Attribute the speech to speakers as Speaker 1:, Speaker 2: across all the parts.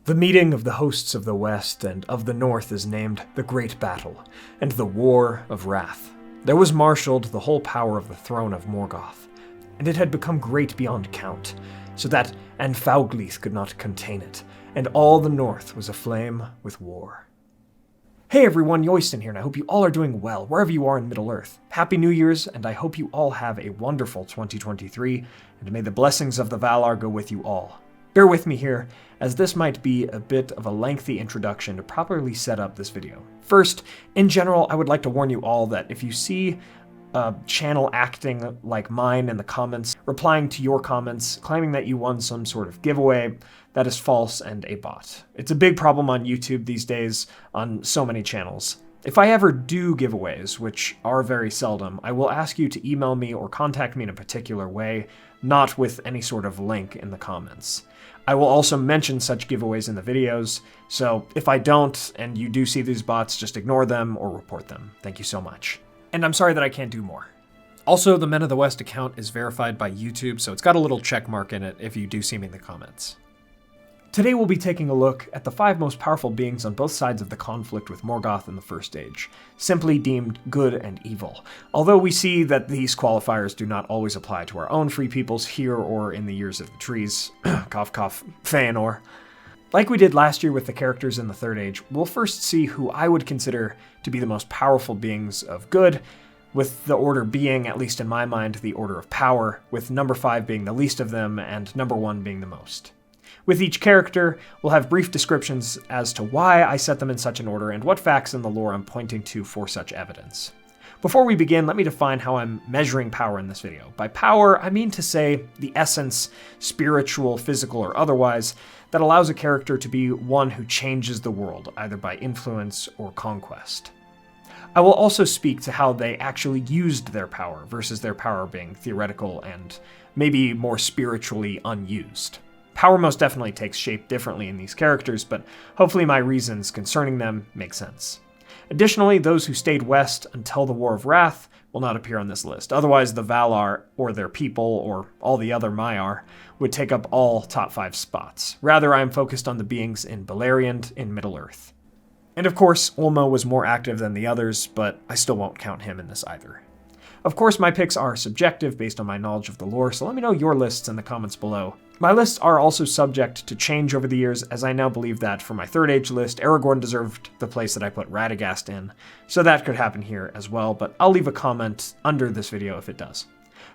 Speaker 1: The meeting of the hosts of the West and of the North is named the Great Battle, and the War of Wrath. There was marshaled the whole power of the throne of Morgoth, and it had become great beyond count, so that Anfauglith could not contain it, and all the North was aflame with war. Hey everyone, Yoyston here, and I hope you all are doing well, wherever you are in Middle-earth. Happy New Year's, and I hope you all have a wonderful 2023, and may the blessings of the Valar go with you all. Bear with me here, as this might be a bit of a lengthy introduction to properly set up this video. First, in general, I would like to warn you all that if you see a channel acting like mine in the comments, replying to your comments, claiming that you won some sort of giveaway, that is false and a bot. It's a big problem on YouTube these days on so many channels. If I ever do giveaways, which are very seldom, I will ask you to email me or contact me in a particular way, not with any sort of link in the comments. I will also mention such giveaways in the videos, so if I don't and you do see these bots, just ignore them or report them. Thank you so much. And I'm sorry that I can't do more. Also, the Men of the West account is verified by YouTube, so it's got a little check mark in it if you do see me in the comments. Today we'll be taking a look at the 5 most powerful beings on both sides of the conflict with Morgoth in the First Age, simply deemed good and evil, although we see that these qualifiers do not always apply to our own free peoples here or in the Years of the Trees, cough cough, Feanor. Like we did last year with the characters in the Third Age, we'll first see who I would consider to be the most powerful beings of good, with the order being, at least in my mind, the order of power, with number 5 being the least of them and number 1 being the most. With each character, we'll have brief descriptions as to why I set them in such an order and what facts in the lore I'm pointing to for such evidence. Before we begin, let me define how I'm measuring power in this video. By power, I mean to say the essence, spiritual, physical, or otherwise, that allows a character to be one who changes the world, either by influence or conquest. I will also speak to how they actually used their power versus their power being theoretical and maybe more spiritually unused. Power most definitely takes shape differently in these characters, but hopefully my reasons concerning them make sense. Additionally, those who stayed west until the War of Wrath will not appear on this list. Otherwise, the Valar, or their people, or all the other Maiar, would take up all top 5 spots. Rather, I am focused on the beings in Beleriand in Middle-earth. And of course, Ulmo was more active than the others, but I still won't count him in this either. Of course, my picks are subjective based on my knowledge of the lore, so let me know your lists in the comments below. My lists are also subject to change over the years, as I now believe that for my Third Age list, Aragorn deserved the place that I put Radagast in, so that could happen here as well, but I'll leave a comment under this video if it does.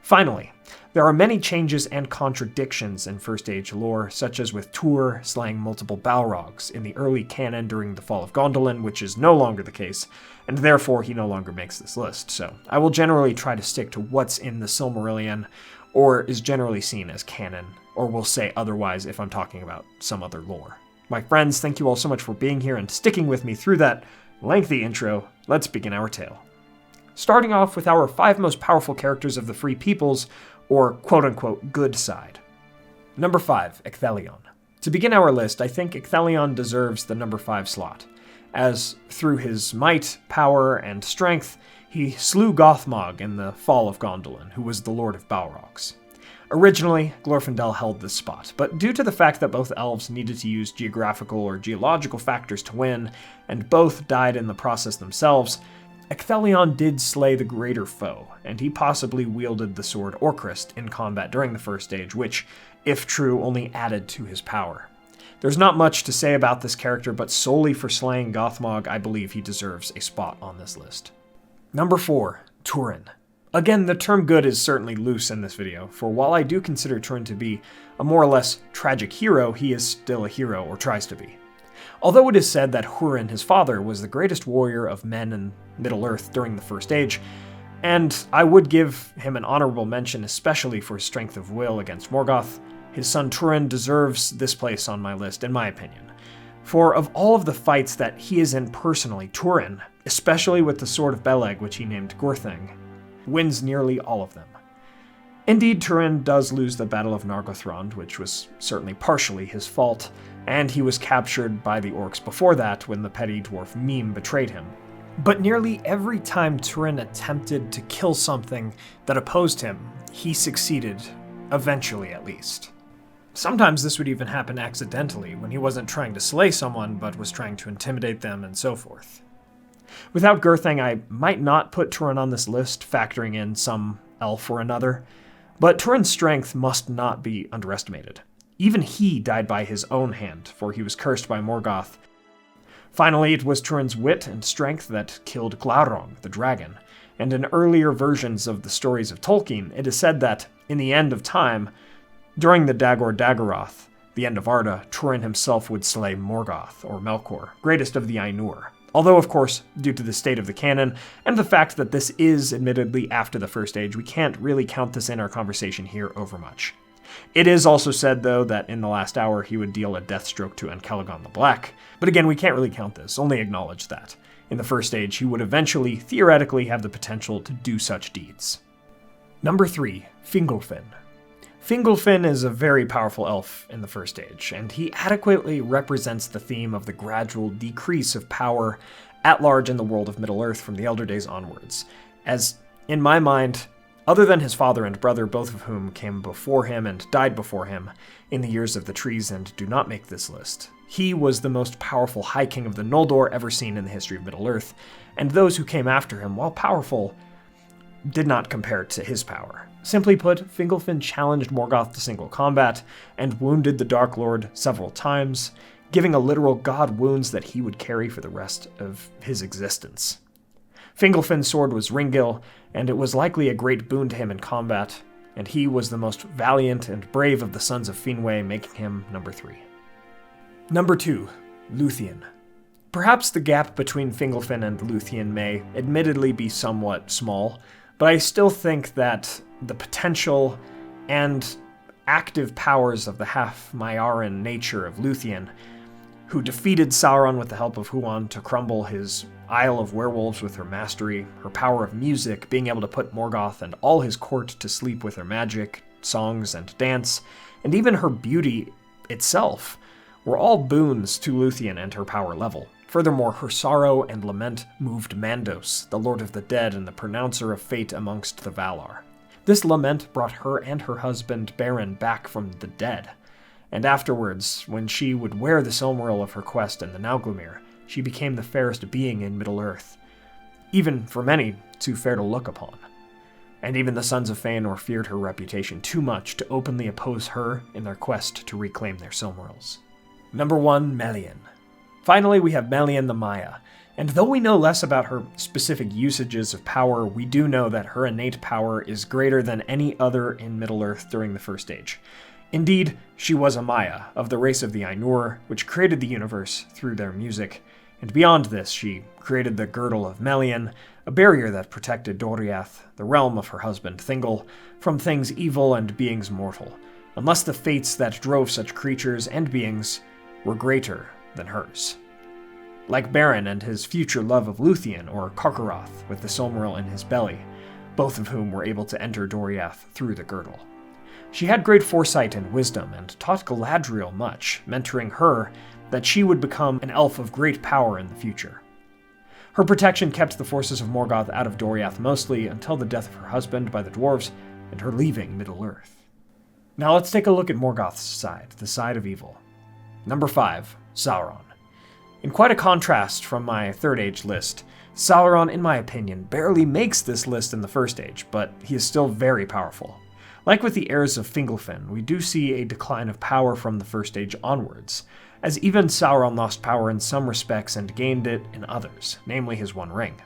Speaker 1: Finally, there are many changes and contradictions in First Age lore, such as with Tuor slaying multiple Balrogs in the early canon during the fall of Gondolin, which is no longer the case, and therefore he no longer makes this list, so I will generally try to stick to what's in the Silmarillion, or is generally seen as canon, or will say otherwise if I'm talking about some other lore. My friends, thank you all so much for being here and sticking with me through that lengthy intro. Let's begin our tale. Starting off with our 5 most powerful characters of the Free Peoples, or quote-unquote good side. Number 5, Ecthelion. To begin our list, I think Ecthelion deserves the number 5 slot, as through his might, power, and strength, he slew Gothmog in the fall of Gondolin, who was the Lord of Balrogs. Originally, Glorfindel held this spot, but due to the fact that both elves needed to use geographical or geological factors to win, and both died in the process themselves, Ecthelion did slay the greater foe, and he possibly wielded the sword Orcrist in combat during the First Age, which, if true, only added to his power. There's not much to say about this character, but solely for slaying Gothmog, I believe he deserves a spot on this list. Number 4, Turin. Again, the term good is certainly loose in this video, for while I do consider Turin to be a more or less tragic hero, he is still a hero, or tries to be. Although it is said that Hurin, his father, was the greatest warrior of men in Middle-earth during the First Age, and I would give him an honorable mention especially for his strength of will against Morgoth, his son Turin deserves this place on my list, in my opinion. For of all of the fights that he is in personally, Turin, especially with the Sword of Beleg, which he named Gurthing, wins nearly all of them. Indeed, Turin does lose the Battle of Nargothrond, which was certainly partially his fault, and he was captured by the orcs before that when the petty dwarf Mime betrayed him. But nearly every time Turin attempted to kill something that opposed him, he succeeded, eventually at least. Sometimes this would even happen accidentally, when he wasn't trying to slay someone, but was trying to intimidate them and so forth. Without Gurthang, I might not put Turin on this list, factoring in some elf or another, but Turin's strength must not be underestimated. Even he died by his own hand, for he was cursed by Morgoth. Finally, it was Turin's wit and strength that killed Glaurung, the dragon, and in earlier versions of the stories of Tolkien, it is said that, in the end of time, during the Dagor Dagorath, the end of Arda, Turin himself would slay Morgoth, or Melkor, greatest of the Ainur. Although, of course, due to the state of the canon, and the fact that this is admittedly after the First Age, we can't really count this in our conversation here overmuch. It is also said, though, that in the last hour he would deal a death stroke to Encalagon the Black, but again, we can't really count this, only acknowledge that. In the First Age, he would eventually, theoretically, have the potential to do such deeds. Number 3, Fingolfin. Fingolfin is a very powerful elf in the First Age, and he adequately represents the theme of the gradual decrease of power at large in the world of Middle-earth from the Elder Days onwards, as, in my mind, other than his father and brother, both of whom came before him and died before him in the years of the trees and do not make this list, he was the most powerful High King of the Noldor ever seen in the history of Middle-earth, and those who came after him, while powerful, did not compare to his power. Simply put, Fingolfin challenged Morgoth to single combat and wounded the Dark Lord several times, giving a literal god wounds that he would carry for the rest of his existence. Fingolfin's sword was Ringil, and it was likely a great boon to him in combat, and he was the most valiant and brave of the sons of Finwë, making him number 3. Number 2, Luthien. Perhaps the gap between Fingolfin and Luthien may admittedly be somewhat small, but I still think that the potential and active powers of the half-Maiaran nature of Luthien, who defeated Sauron with the help of Huan to crumble his Isle of Werewolves with her mastery, her power of music, being able to put Morgoth and all his court to sleep with her magic, songs, and dance, and even her beauty itself, were all boons to Luthien and her power level. Furthermore, her sorrow and lament moved Mandos, the Lord of the Dead and the pronouncer of fate amongst the Valar. This lament brought her and her husband Beren back from the dead, and afterwards, when she would wear the Silmaril of her quest in the Nauglamir, she became the fairest being in Middle-earth, even for many too fair to look upon. And even the sons of Feanor feared her reputation too much to openly oppose her in their quest to reclaim their Silmarils. Number 1, Melian. Finally, we have Melian the Maya, and though we know less about her specific usages of power, we do know that her innate power is greater than any other in Middle-earth during the First Age. Indeed, she was a Maya, of the race of the Ainur, which created the universe through their music, and beyond this, she created the Girdle of Melian, a barrier that protected Doriath, the realm of her husband Thingol, from things evil and beings mortal, unless the fates that drove such creatures and beings were greater than hers. Like Beren and his future love of Luthien, or Carcharoth, with the Silmaril in his belly, both of whom were able to enter Doriath through the Girdle. She had great foresight and wisdom, and taught Galadriel much, mentoring her that she would become an elf of great power in the future. Her protection kept the forces of Morgoth out of Doriath mostly until the death of her husband by the dwarves and her leaving Middle-earth. Now let's take a look at Morgoth's side, the side of evil. Number 5, Sauron. In quite a contrast from my Third Age list, Sauron, in my opinion, barely makes this list in the First Age, but he is still very powerful. Like with the heirs of Fingolfin, we do see a decline of power from the First Age onwards, as even Sauron lost power in some respects and gained it in others, namely his One Ring.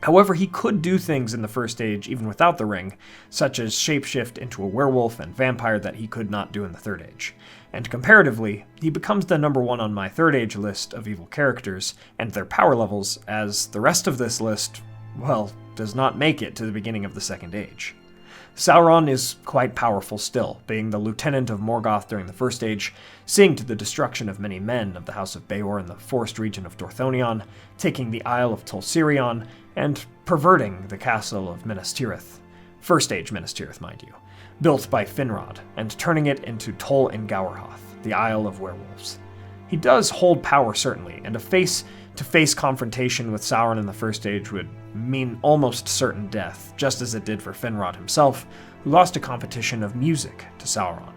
Speaker 1: However, he could do things in the First Age even without the ring, such as shapeshift into a werewolf and vampire that he could not do in the Third Age. And comparatively, he becomes the number 1 on my Third Age list of evil characters and their power levels, as the rest of this list, well, does not make it to the beginning of the Second Age. Sauron is quite powerful still, being the lieutenant of Morgoth during the First Age, seeing to the destruction of many men of the House of Beor in the forest region of Dorthonion, taking the Isle of Tol Sirion, and perverting the castle of Minas Tirith, First Age Minas Tirith, mind you, built by Finrod, and turning it into Tol Engauerhoth, the Isle of Werewolves. He does hold power, certainly, and a face-to-face confrontation with Sauron in the First Age would mean almost certain death, just as it did for Finrod himself, who lost a competition of music to Sauron.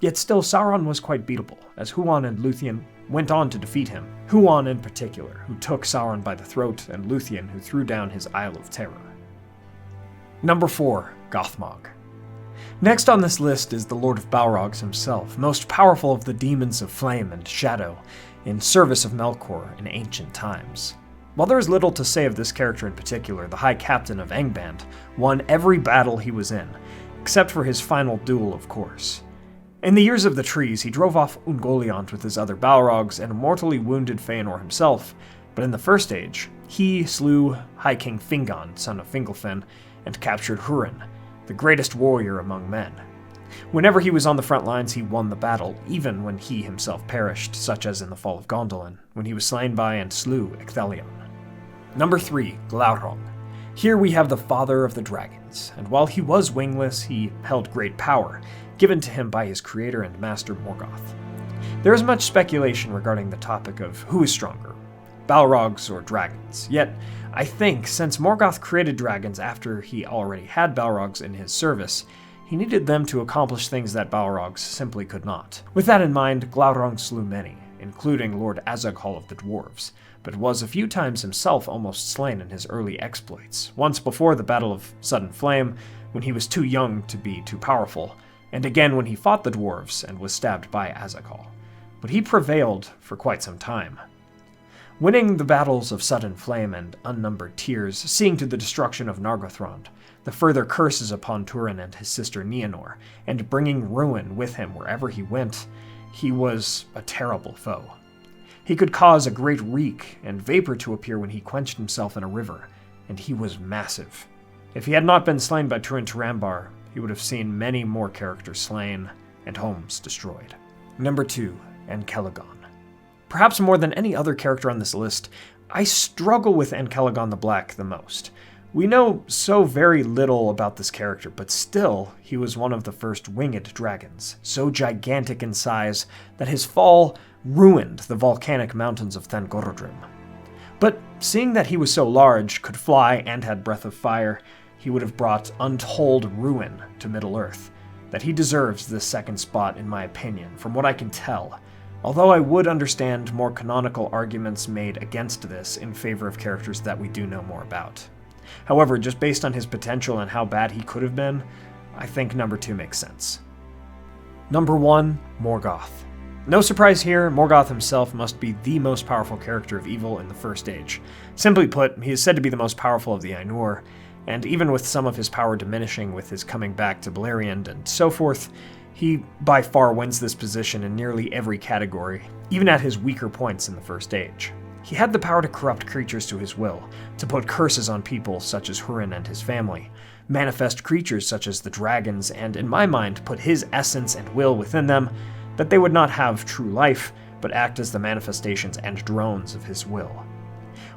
Speaker 1: Yet still, Sauron was quite beatable, as Huon and Luthien went on to defeat him. Huon in particular, who took Sauron by the throat, and Luthien, who threw down his Isle of Terror. Number 4. Gothmog. Next on this list is the Lord of Balrogs himself, most powerful of the demons of flame and shadow, in service of Melkor in ancient times. While there is little to say of this character in particular, the High Captain of Angband won every battle he was in, except for his final duel, of course. In the Years of the Trees, he drove off Ungoliant with his other Balrogs and mortally wounded Feanor himself, but in the First Age, he slew High King Fingon, son of Fingolfin, and captured Hurin, the greatest warrior among men. Whenever he was on the front lines, he won the battle, even when he himself perished, such as in the Fall of Gondolin, when he was slain by and slew Ecthelion. Number 3. Glaurung. Here we have the father of the dragons, and while he was wingless, he held great power, given to him by his creator and master Morgoth. There is much speculation regarding the topic of who is stronger, Balrogs or dragons, yet I think since Morgoth created dragons after he already had Balrogs in his service, he needed them to accomplish things that Balrogs simply could not. With that in mind, Glaurung slew many, including Lord Azaghal of the Dwarves, but was a few times himself almost slain in his early exploits, once before the Battle of Sudden Flame, when he was too young to be too powerful, and again when he fought the dwarves and was stabbed by Azaghal. But he prevailed for quite some time, winning the battles of Sudden Flame and Unnumbered Tears, seeing to the destruction of Nargothrond, the further curses upon Turin and his sister Nienor, and bringing ruin with him wherever he went. He was a terrible foe. He could cause a great reek and vapor to appear when he quenched himself in a river, and he was massive. If he had not been slain by Turin Turambar, he would have seen many more characters slain and homes destroyed. Number 2. Enkelagon. Perhaps more than any other character on this list, I struggle with Enkelagon the Black the most. We know so very little about this character, but still, he was one of the first winged dragons, so gigantic in size that his fall ruined the volcanic mountains of Thangorodrim. But seeing that he was so large, could fly, and had breath of fire, he would have brought untold ruin to Middle-earth. That he deserves this second spot, in my opinion, from what I can tell, although I would understand more canonical arguments made against this in favor of characters that we do know more about. However, just based on his potential and how bad he could have been, I think number 2 makes sense. Number 1. Morgoth. No surprise here, Morgoth himself must be the most powerful character of evil in the First Age. Simply put, he is said to be the most powerful of the Ainur, and even with some of his power diminishing with his coming back to Beleriand and so forth, he by far wins this position in nearly every category, even at his weaker points in the First Age. He had the power to corrupt creatures to his will, to put curses on people such as Hurin and his family, manifest creatures such as the dragons, and in my mind put his essence and will within them, that they would not have true life, but act as the manifestations and drones of his will.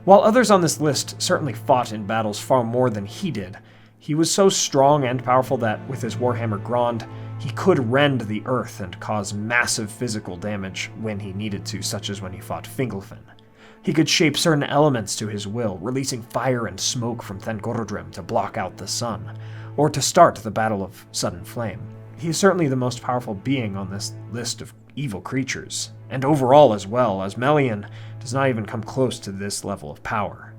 Speaker 1: While others on this list certainly fought in battles far more than he did, he was so strong and powerful that, with his warhammer Grond, he could rend the earth and cause massive physical damage when he needed to, such as when he fought Fingolfin. He could shape certain elements to his will, releasing fire and smoke from Thangorodrim to block out the sun, or to start the Battle of Sudden Flame. He is certainly the most powerful being on this list of evil creatures, and overall as well, as Melian does not even come close to this level of power.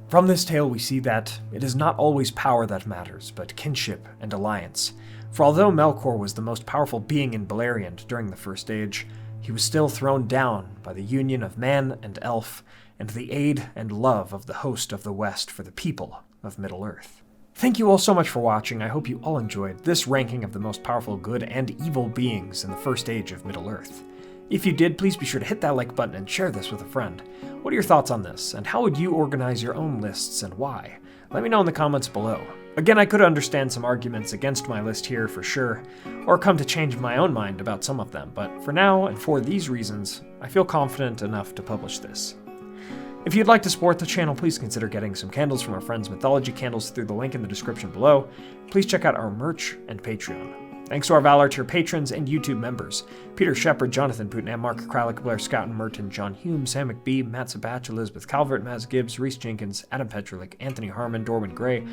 Speaker 1: From this tale we see that it is not always power that matters, but kinship and alliance. For although Melkor was the most powerful being in Beleriand during the First Age, he was still thrown down by the union of man and elf, and the aid and love of the host of the West for the people of Middle-earth. Thank you all so much for watching. I hope you all enjoyed this ranking of the most powerful good and evil beings in the First Age of Middle-earth. If you did, please be sure to hit that like button and share this with a friend. What are your thoughts on this, and how would you organize your own lists and why? Let me know in the comments below. Again, I could understand some arguments against my list here for sure, or come to change my own mind about some of them, but for now and for these reasons, I feel confident enough to publish this. If you'd like to support the channel, please consider getting some candles from our friends Mythologie Candles through the link in the description below. Please check out our merch and Patreon. Thanks to our Valar tier patrons and YouTube members: Peter Shepard, Jonathan Putnam, Mark Kralik, Blair Scouten, Merton, John Hume, Sam McBee, Matt Sabach, Elizabeth Calvert, Maz Gibbs, Reese Jenkins, Adam Petrlik, Anthony Harmon, Dorwin Gray,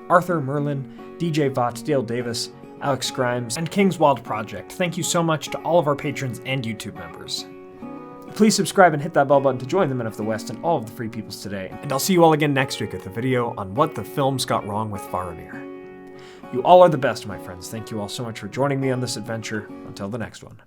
Speaker 1: Arthur, Merlin, DJ Vaught, Dale Davis, Alex Grimes, and Kingswald Project. Thank you so much to all of our patrons and YouTube members. Please subscribe and hit that bell button to join the Men of the West and all of the Free Peoples today, and I'll see you all again next week with a video on what the films got wrong with Faramir. You all are the best, my friends. Thank you all so much for joining me on this adventure. Until the next one.